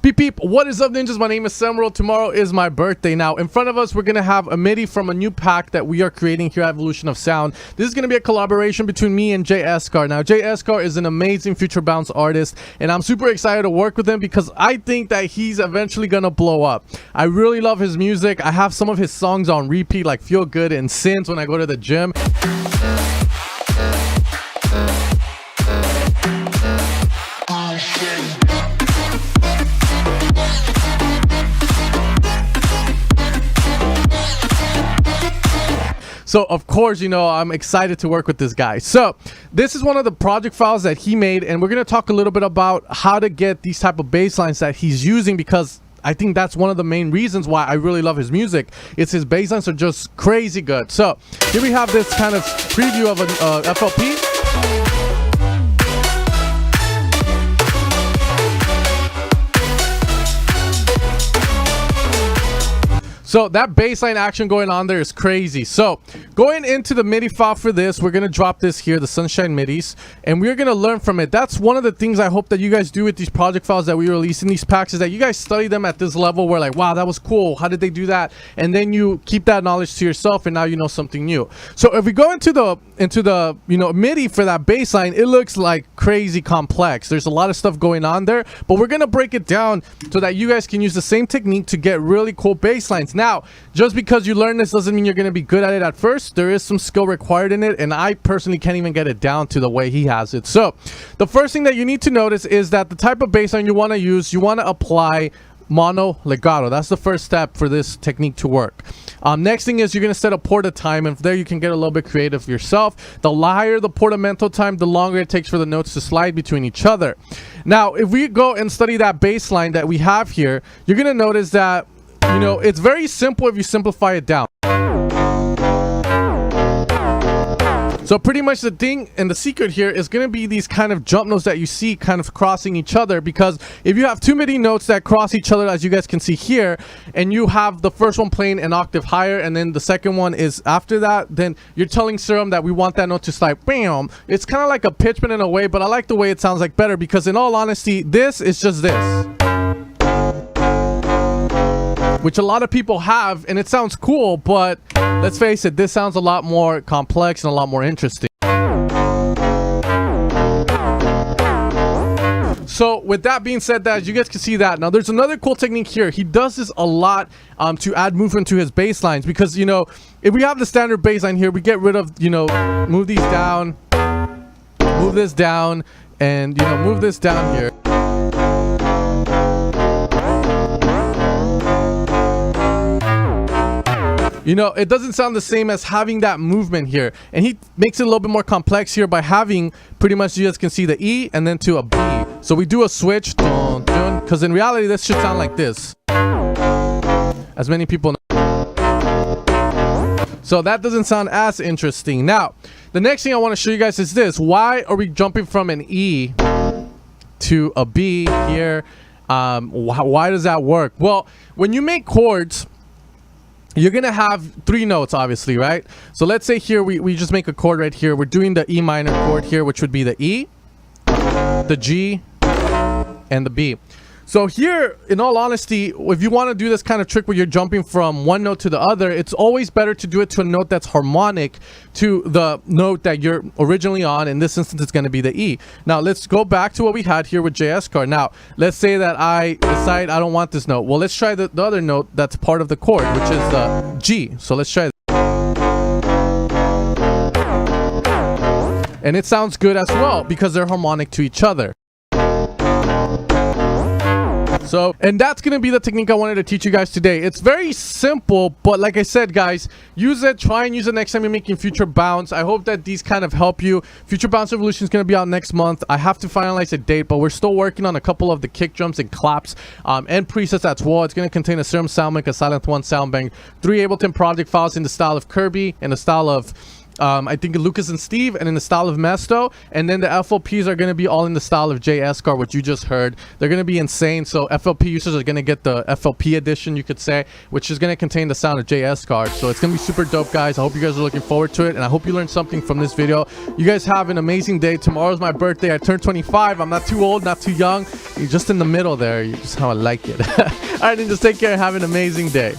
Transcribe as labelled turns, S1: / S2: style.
S1: Peep peep, what is up ninjas? My name is Semerald. Tomorrow is my birthday. Now in front of us we're gonna have a MIDI from a new pack that we are creating here at Evolution of Sound. This is gonna be a collaboration between me and Jay Escar. Now Jay Escar is an amazing future bounce artist and I'm super excited to work with him because I think that he's eventually gonna blow up. I really love his music. I have some of his songs on repeat like Feel Good and Sins when I go to the gym. So of course, you know, I'm excited to work with this guy. So this is one of the project files that he made, and we're going to talk a little bit about how to get these type of bass lines that he's using, because I think that's one of the main reasons why I really love his music. It's his bass lines are just crazy good. So here we have this kind of preview of an FLP. So that bassline action going on there is crazy. So going into the MIDI file for this, we're going to drop this here, the Sunshine MIDIs, and we're going to learn from it. That's one of the things I hope that you guys do with these project files that we release in these packs, is that you guys study them at this level where like, wow, that was cool. How did they do that? And then you keep that knowledge to yourself and now you know something new. So if we go into the you know, MIDI for that bassline, it looks like crazy complex. There's a lot of stuff going on there, but we're going to break it down so that you guys can use the same technique to get really cool basslines. Now, just because you learn this doesn't mean you're going to be good at it at first. There is some skill required in it, and I personally can't even get it down to the way he has it. So the first thing that you need to notice is that the type of bassline you want to use, you want to apply mono legato. That's the first step for this technique to work. Next thing is you're going to set a porta time, and there you can get a little bit creative yourself. The higher the portamento time, the longer it takes for the notes to slide between each other. Now if we go and study that bass line that we have here, you're going to notice that, you know, it's very simple if you simplify it down. So pretty much the thing and the secret here is going to be these kind of jump notes that you see kind of crossing each other, because if you have two MIDI notes that cross each other, as you guys can see here, and you have the first one playing an octave higher and then the second one is after that, then you're telling Serum that we want that note to slide bam. It's kind of like a pitch bend in a way, but I like the way it sounds like better, because in all honesty, this is just this, which a lot of people have, and it sounds cool, but let's face it, this sounds a lot more complex and a lot more interesting. So with that being said, that you guys can see that. Now there's another cool technique here. He does this a lot to add movement to his bass lines, because, you know, if we have the standard bass line here, we get rid of, you know, move these down, move this down, and, you know, move this down here. You know, it doesn't sound the same as having that movement here. And he makes it a little bit more complex here by having pretty much, you guys can see the E and then to a B. So we do a switch, because in reality, this should sound like this, as many people know. So that doesn't sound as interesting. Now, the next thing I want to show you guys is this. Why are we jumping from an E to a B here? Why does that work? Well, when you make chords, you're gonna have three notes, obviously, right? So let's say here we just make a chord right here. We're doing the E minor chord here, which would be the E, the G, and the B. So here, in all honesty, if you want to do this kind of trick where you're jumping from one note to the other, it's always better to do it to a note that's harmonic to the note that you're originally on. In this instance, it's going to be the E. Now, let's go back to what we had here with Jay Escar. Now, let's say that I decide I don't want this note. Well, let's try the other note that's part of the chord, which is the G. So let's try that. And it sounds good as well because they're harmonic to each other. So, and that's going to be the technique I wanted to teach you guys today. It's very simple, but like I said, guys, use it. Try and use it next time you're making Future Bounce. I hope that these kind of help you. Future Bounce Evolution is going to be out next month. I have to finalize a date, but we're still working on a couple of the kick drums and claps and presets as well. It's going to contain a Serum sound bank, a Silent One sound bank, 3 Ableton project files in the style of Kirby and the style of I think Lucas and Steve, and in the style of Mesto. And then the FLPs are going to be all in the style of Jay Escar, what you just heard. They're going to be insane. So FLP users are going to get the FLP edition, you could say, which is going to contain the sound of Jay Escar. So it's going to be super dope, guys. I hope you guys are looking forward to it, and I hope you learned something from this video. You guys have an amazing day. Tomorrow's my birthday. I turned 25. I'm not too old, not too young. You're just in the middle there. You're just how I like it. All right, and just take care and have an amazing day.